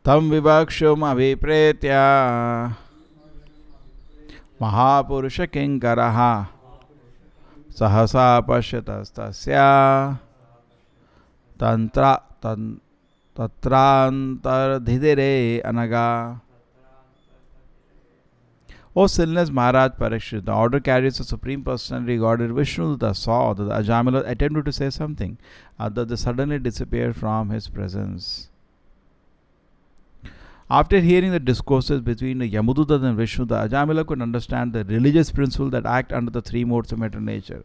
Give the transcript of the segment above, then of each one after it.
Tam vivakshum abhipretya Mahapurusha kinkaraha Sahasa pashyatastasya Tatrantar dhidire anaga. O sinless Maharaj Parikshit, the order carries the Supreme Personality Godhead Vishnuduta saw that the Ajamila attempted to say something, that they suddenly disappeared from his presence. After hearing the discourses between the Yamuduta and Vishnu, the Ajamila could understand the religious principles that act under the three modes of matter nature.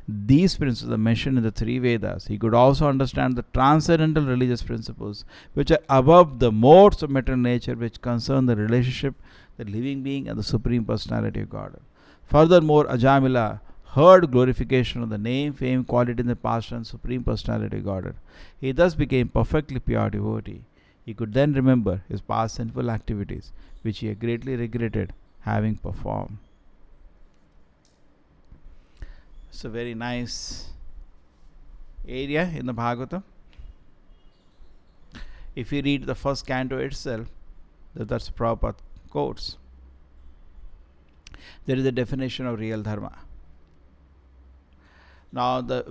These principles are mentioned in the three Vedas. He could also understand the transcendental religious principles which are above the modes of matter nature, which concern the relationship, the living being, and the Supreme Personality of God. Furthermore, Ajamila heard glorification of the name, fame, quality, and the past and Supreme Personality of God. He thus became perfectly pure devotee. He could then remember his past sinful activities, which he had greatly regretted having performed. It's a very nice area in the Bhagavatam. If you read the first canto itself, that's Prabhupada quotes. There is a definition of real dharma. Now the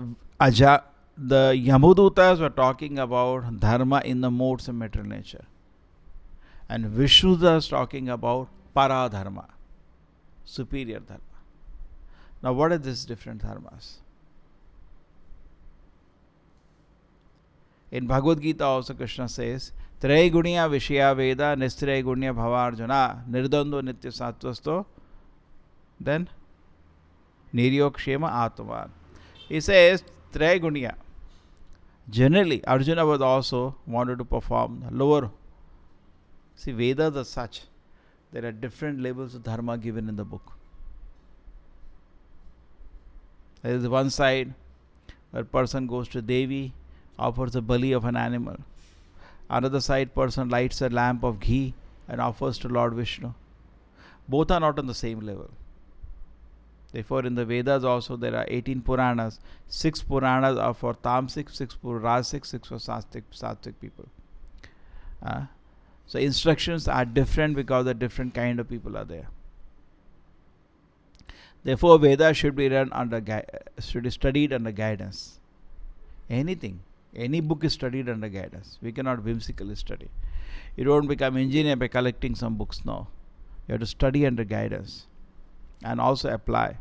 Yamudutas were talking about dharma in the modes of material nature, and Vishnuduta is talking about paradharma, superior dharma. Now what are these different dharmas? In Bhagavad Gita also Krishna says, Trey Guniya Vishya Veda Nistrey Gunya Bhavarjuna Nirdando Nitya Sattvasto, then Niryokshema Atman. He says Trey Guniya. Generally, Arjuna was also wanted to perform lower. See, Vedas are such. There are different levels of dharma given in the book. There is one side where person goes to Devi, offers a bali of an animal. Another side, person lights a lamp of ghee and offers to Lord Vishnu. Both are not on the same level. Therefore, in the Vedas also there are 18 Puranas. 6 Puranas are for Tamasic, 6 for Rasic, 6 for Sattvic people. So instructions are different because the different kind of people are there. Therefore, Vedas should be studied under guidance. Anything, any book is studied under guidance. We cannot whimsically study. You don't become engineer by collecting some books. No, you have to study under guidance and also apply.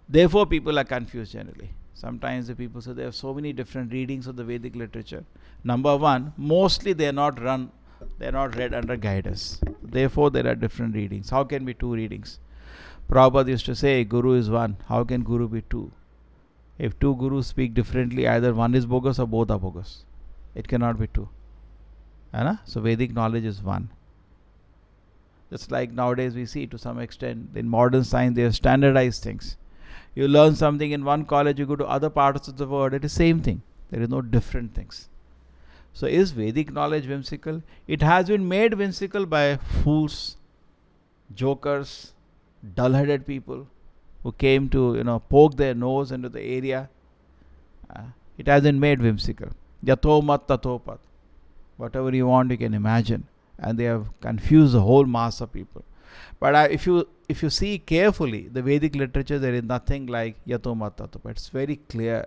Therefore, people are confused generally. Sometimes the people say there are so many different readings of the Vedic literature. Number one, mostly they are not read under guidance. Therefore, there are different readings. How can be 2 readings? Prabhupada used to say Guru is one. How can Guru be 2? If 2 Gurus speak differently, either one is bogus or both are bogus. It cannot be 2. So Vedic knowledge is one. Just like nowadays we see to some extent in modern science they have standardized things. You learn something in one college, you go to other parts of the world, it is same thing. There is no different things. So is Vedic knowledge whimsical? It has been made whimsical by fools, jokers, dull-headed people who came to poke their nose into the area. It has been made whimsical. Yato mat tato pat. Whatever you want, you can imagine. And they have confused the whole mass of people. But if you see carefully the Vedic literature, there is nothing like Yato mat tato pat. It's very clear.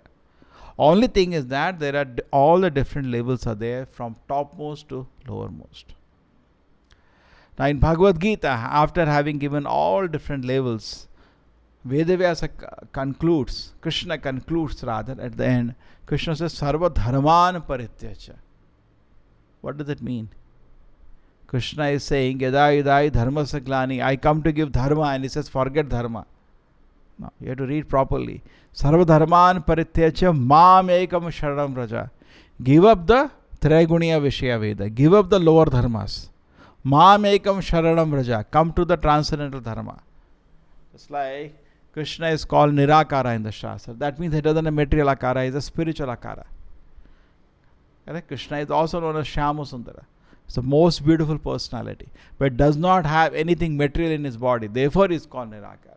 Only thing is that there are all the different levels are there from topmost to lowermost. Now in Bhagavad Gita, after having given all different levels, Vedavyasa concludes, Krishna concludes rather at the end, Krishna says, Sarva dharman parityaja. What does it mean? Krishna is saying, Yada yadai dharma saglani, I come to give dharma, and he says, forget dharma. No, you have to read properly. Sarva dharman parityaja mam ekam sharanam raja. Give up the Traiguniya Vishaya Veda. Give up the lower dharmas. Mam ekam sharanam raja. Come to the transcendental dharma. It's like Krishna is called Nirakara in the Shastra. That means he doesn't have material akara, he is a spiritual akara. Correct? Krishna is also known as Shyamasundara. It's the most beautiful personality, but does not have anything material in his body. Therefore, he is called Nirakara.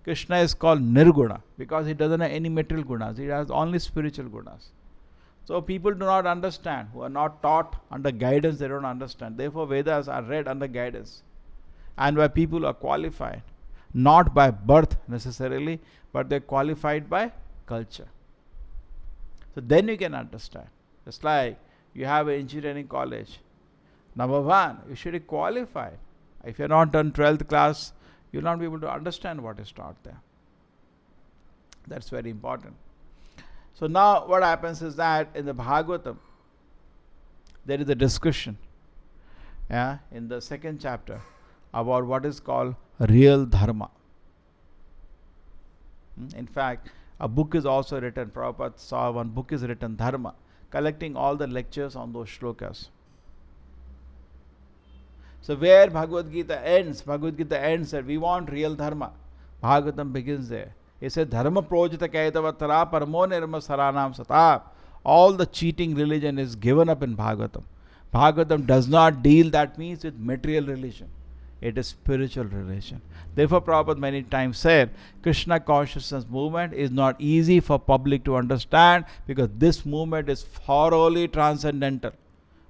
Krishna is called Nirguna because he doesn't have any material gunas. He has only spiritual gunas. So people do not understand, who are not taught under guidance, they don't understand. Therefore, Vedas are read under guidance and by people who are qualified, not by birth necessarily, but they're qualified by culture. So then you can understand. Just like you have an engineering college. Number one, you should be qualified. If you're not done 12th class, you'll not be able to understand what is taught there. That's very important. So now what happens is that in the Bhagavatam, there is a discussion in the 2nd chapter about what is called real dharma. In fact, a book is also written. Prabhupada saw one book is written, Dharma, collecting all the lectures on those shlokas. So where Bhagavad Gita ends that we want real dharma. Bhagavatam begins there. He said, Dharma projita kaitavatara paramo nirma saranam sata. All the cheating religion is given up in Bhagavatam. Bhagavatam does not deal, that means, with material religion. It is spiritual religion. Therefore, Prabhupada many times said, Krishna consciousness movement is not easy for public to understand because this movement is thoroughly transcendental.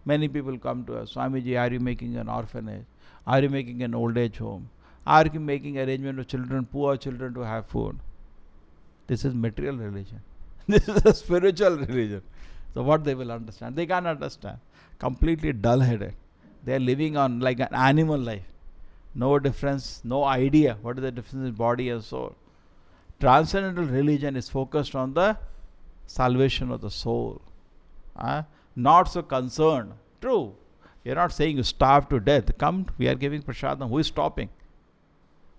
Many people come to us, Swamiji, are you making an orphanage? Are you making an old age home? Are you making arrangement for children, poor children to have food? This is material religion. This is a spiritual religion. So what they will understand? They can't understand. Completely dull-headed. They are living on like an animal life. No difference, no idea what is the difference in body and soul. Transcendental religion is focused on the salvation of the soul. Not so concerned. True. You are not saying you starve to death. Come, we are giving prasadam. Who is stopping?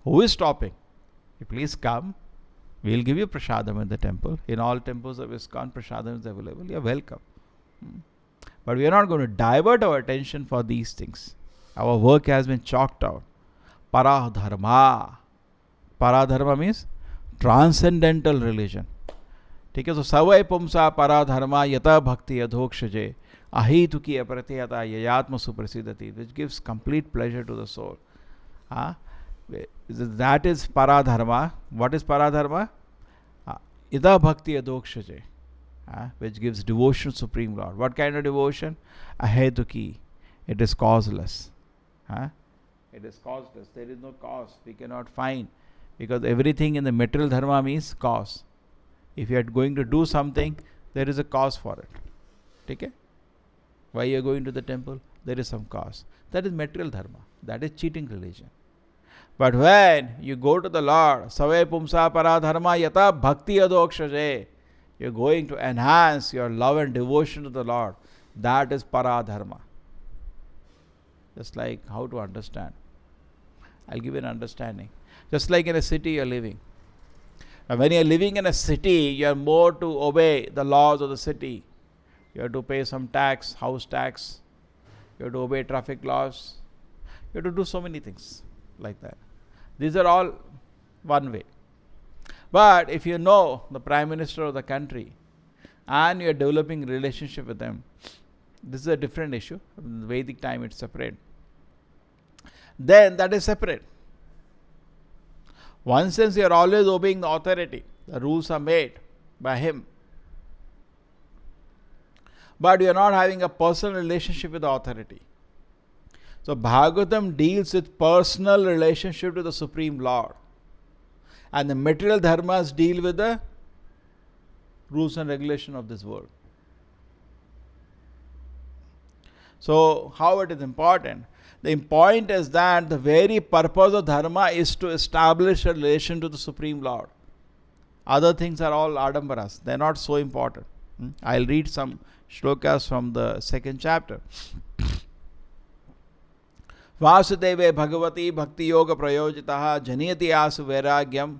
Who is stopping? You please come. We will give you prasadam in the temple. In all temples of ISKCON, prasadam is available. You are welcome. But we are not going to divert our attention for these things. Our work has been chalked out. Para dharma. Paradharma means transcendental religion. ठीक है, so savai pumsa paradharma yata bhakti adhokshaje ahituki apratiyata yayatma suprasidati, which gives complete pleasure to the soul. That is paradharma. What is paradharma? Ida bhakti adhokshaje, which gives devotion to Supreme Lord. What kind of devotion? Ahetuki. It is causeless. It is causeless. There is no cause. We cannot find. Because everything in the material dharma means cause. If you are going to do something, there is a cause for it. Okay? Why you are going to the temple? There is some cause. That is material dharma. That is cheating religion. But when you go to the Lord, savai pumsa paradharma yata bhakti adokshaje, you are going to enhance your love and devotion to the Lord. That is paradharma. Just like how to understand. I'll give you an understanding. Just like in a city you are living. Now when you are living in a city, you are more to obey the laws of the city. You have to pay some tax, house tax. You have to obey traffic laws. You have to do so many things like that. These are all one way. But if you know the Prime Minister of the country and you are developing a relationship with them, this is a different issue. In Vedic time it's separate. Then that is separate. One sense you are always obeying the authority. The rules are made by him. But you are not having a personal relationship with the authority. So Bhagavatam deals with personal relationship to the Supreme Lord. And the material dharmas deal with the rules and regulation of this world. So how it is important? The point is that the very purpose of dharma is to establish a relation to the Supreme Lord. Other things are all adambaras. They are not so important. I'll read some shlokas from the second chapter. Vasudeve Bhagavati Bhakti Yoga Prayojitaha Janiyati Asu Vairagyam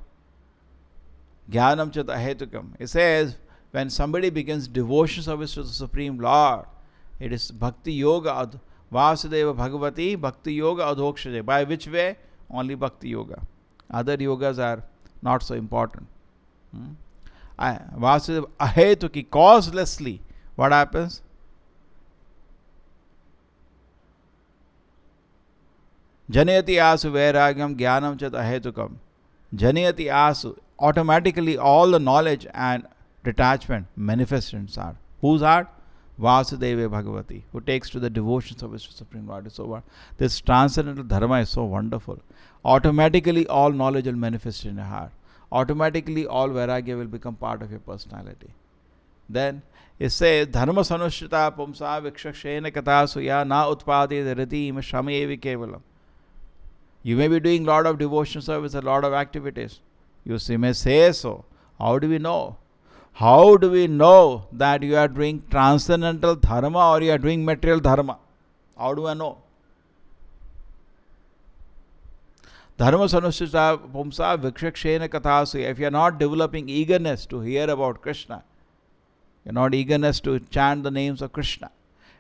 Jnanam Chat Ahetukam. It says, when somebody begins devotion service to the Supreme Lord, it is Bhakti Yoga, Vasudeva Bhagavati Bhakti Yoga Adhokshaje. By which way? Only Bhakti Yoga. Other yogas are not so important. Vasudeva Ahetuki, causelessly. What happens? Janayati asu vairagyam jnanam chat ahetukam. Janayati asu. Automatically all the knowledge and detachment manifests inside. Whose heart? Vasudeva Bhagavati, who takes to the devotion service to Supreme Lord. So what? This transcendental dharma is so wonderful. Automatically all knowledge will manifest in your heart. Automatically all vairagya will become part of your personality. Then it says, Dharma sanushrita pumsa vikshakshena katasuya na utpade rati shamayevi kevalam. You may be doing lot of devotion service, a lot of activities. You may say so. How do we know? How do we know that you are doing transcendental dharma or you are doing material dharma? How do I know? Dharma sanushrita pumsa vikshakshena katasuya. If you are not developing eagerness to hear about Krishna, you are not eagerness to chant the names of Krishna,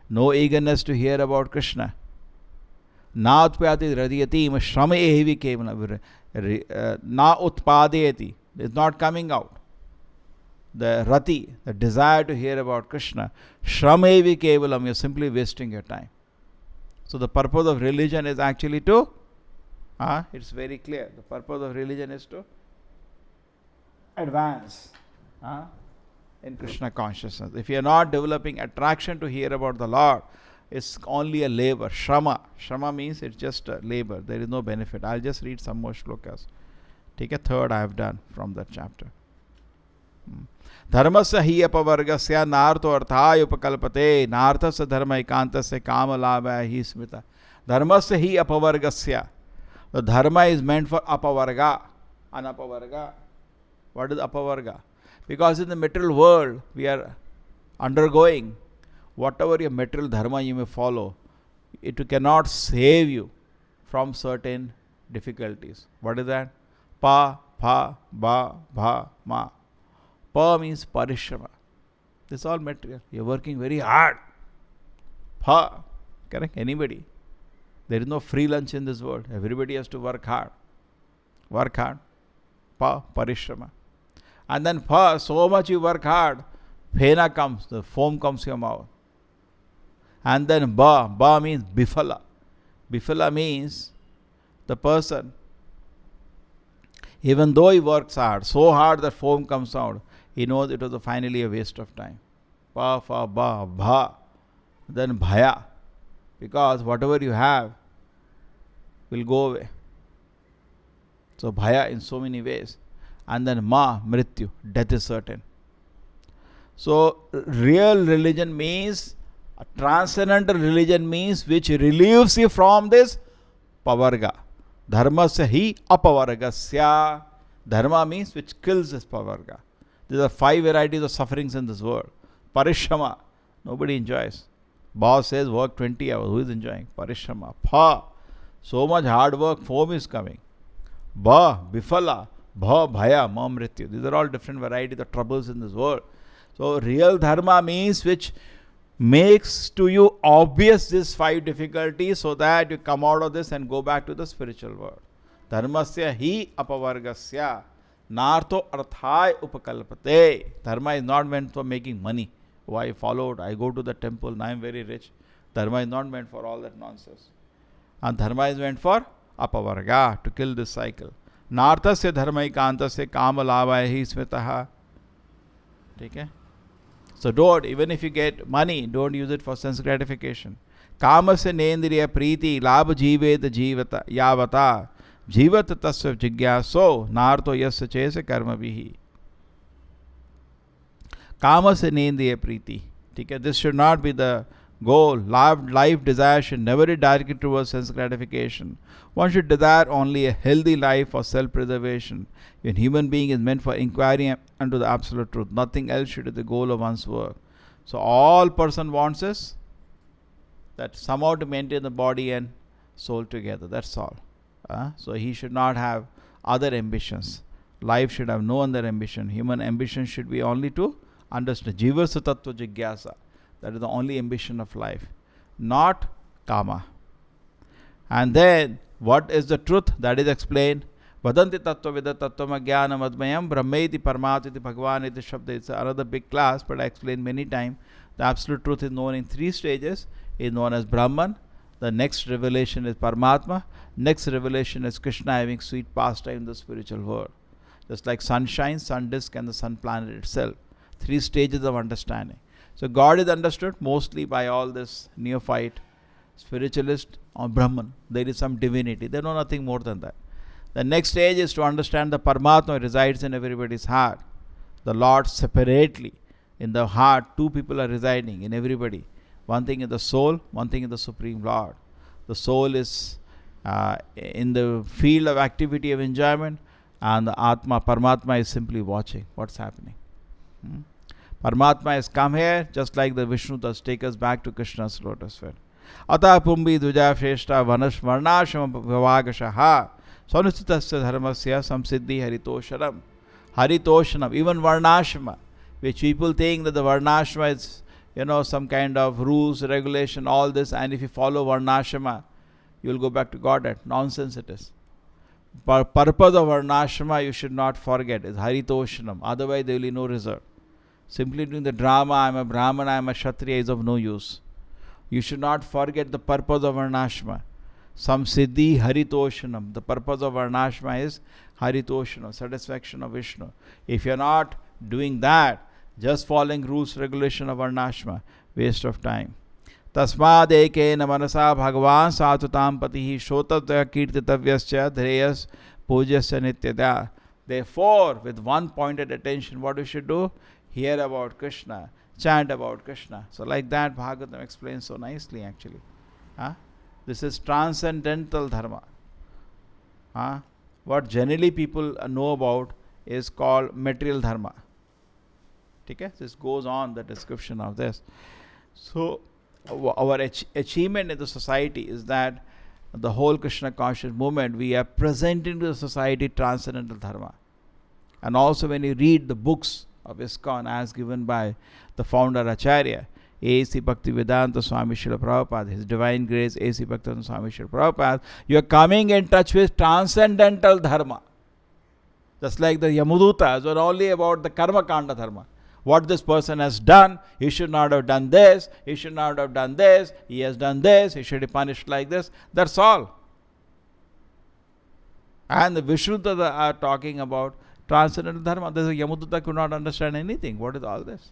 no eagerness to hear about Krishna, na utpayati radiyati shrama evi kevalam. Na utpadayati is not coming out. The rati, the desire to hear about Krishna, shrama evi kevalam, you are simply wasting your time. So the purpose of religion is actually to, it's very clear. The purpose of religion is to advance in Krishna consciousness. If you are not developing attraction to hear about the Lord, it's only a labor. Shrama. Shrama means it's just a labor. There is no benefit. I'll just read some more shlokas. Take a third I have done from that chapter. Dharmasya hi apavargasya nartho arthaya upakalpate narthasya dharma ekantasya kama labhaya hi smita. Dharmasya hi apavargasya. The dharma is meant for apavarga. Anapavarga. What is apavarga? Because in the material world we are undergoing, whatever your material dharma you may follow, it cannot save you from certain difficulties. What is that? Pa, pha, ba, bha, ma. Pa means parishrama. This is all material. You are working very hard. Pha, correct? Anybody. There is no free lunch in this world. Everybody has to work hard. Work hard. Pa, Parishrama. And then Pa, so much you work hard, Phena comes, the foam comes to your mouth. And then Ba means Bifala. Bifala means the person, even though he works hard, so hard that foam comes out, he knows it was finally a waste of time. Pa, Fa, Ba, Bha. Then Bhaya. Because whatever you have will go away. So Bhaya in so many ways. And then Ma, Mrityu, death is certain. So real religion means, transcendental religion means which relieves you from this pavarga. Dharmasya hi apavargasya. Dharma means which kills this pavarga. There are 5 varieties of sufferings in this world. Parishrama, nobody enjoys. Boss says work 20 hours. Who is enjoying? Parishrama. Pa, so much hard work, foam is coming. Ba, Bifala. Bha, Bhaya, Ma, Mrityu. These are all different varieties of troubles in this world. So real dharma means which makes to you obvious these 5 difficulties so that you come out of this and go back to the spiritual world. Dharmasya hi apavargasya nartho arthai upakalpate. Dharma is not meant for making money. Oh, I followed, I go to the temple, now I am very rich. Dharma is not meant for all that nonsense. And dharma is meant for apavarga, to kill this cycle. Narthasya dharmaikantasya kamalabhaya hi smitaha. Okay? So don't, even if you get money, don't use it for sense gratification. Kamasya nendriya priti labha jiveta jivata yavata jivata tasya jigyaso narto yasya chesa karma vihi. Kamasya nendriya priti. Okay? This should not be the goal. Life desire should never be directed towards sense gratification. One should desire only a healthy life for self-preservation. When human being is meant for inquiry unto the absolute truth, nothing else should be the goal of one's work. So all person wants is that somehow to maintain the body and soul together. That's all. So he should not have other ambitions. Life should have no other ambition. Human ambition should be only to understand. Jivasa tattva jigyasa. That is the only ambition of life, not kama. And then, what is the truth? That is explained. Vadanti tattva vida tattva jnanam admayam brahmeti parmatiti bhagavaniti shabda. It's another big class, but I explained many times. The absolute truth is known in 3 stages. It is known as Brahman. The next revelation is Paramatma. Next revelation is Krishna having sweet pastime in the spiritual world. Just like sunshine, sun disk, and the sun planet itself. 3 stages of understanding. So God is understood mostly by all this neophyte spiritualist or Brahman. There is some divinity. They know nothing more than that. The next stage is to understand the Paramatma resides in everybody's heart. The Lord separately in the heart. 2 people are residing in everybody. One thing is the soul, one thing is the Supreme Lord. The soul is in the field of activity of enjoyment, and the Atma, Paramatma, is simply watching what's happening. Paramatma has come here, just like the Vishnu does take us back to Krishna's lotus feet. Ata pumbi duja shreshta varnashama vavagashaha sanusitasya dharmasya samsiddhi haritoshanam. Haritoshanam, even varnashama, which people think that the varnashama is, some kind of rules, regulation, all this, and if you follow varnashama, you will go back to Godhead. Nonsense it is. Purpose of varnashama you should not forget is haritoshanam, otherwise there will be no result. Simply doing the drama, I am a Brahman, I am a Kshatriya, is of no use. You should not forget the purpose of Varnashma. Samsiddhi Haritoshanam. The purpose of Varnashma is Haritoshanam, satisfaction of Vishnu. If you are not doing that, just following rules, regulation of Varnashma, waste of time. Tasmad ekena manasa bhagavan satutam patihi shotadya kirtitavyasya dhreyas pujasya nityada. Therefore, with one pointed attention, what we should do? Hear about Krishna, chant about Krishna. So like that, Bhagavatam explains so nicely actually. This is transcendental dharma. What generally people know about is called material dharma. Okay? This goes on, the description of this. So our achievement in the society is that the whole Krishna conscious movement, we are presenting to the society transcendental dharma. And also when you read the books of ISKCON as given by the founder Acharya, A.C. Bhaktivedanta Swami Srila Prabhupada, His Divine Grace A.C. Bhaktivedanta Swami Srila Prabhupada, you are coming in touch with transcendental dharma. Just like the Yamadutas were only about the karma kanda dharma. What this person has done, he should not have done this, he should not have done this, he has done this, he should be punished like this. That's all. And the Vishuddha are talking about transcendental dharma. The Yamaduta could not understand anything. What is all this?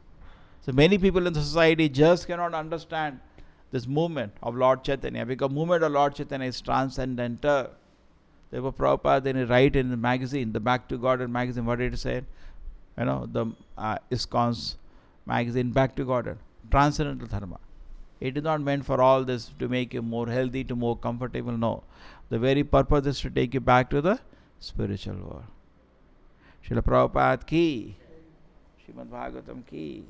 So many people in the society just cannot understand this movement of Lord Chaitanya, because movement of Lord Chaitanya is transcendental. Therefore, Prabhupada then write in the magazine, the Back to Godhead magazine, what did it say? The ISKCON's magazine, Back to Godhead, transcendental dharma. It is not meant for all this to make you more healthy, to more comfortable. No. The very purpose is to take you back to the spiritual world. Srila Prabhupada ki, Srimad Bhagavatam ki.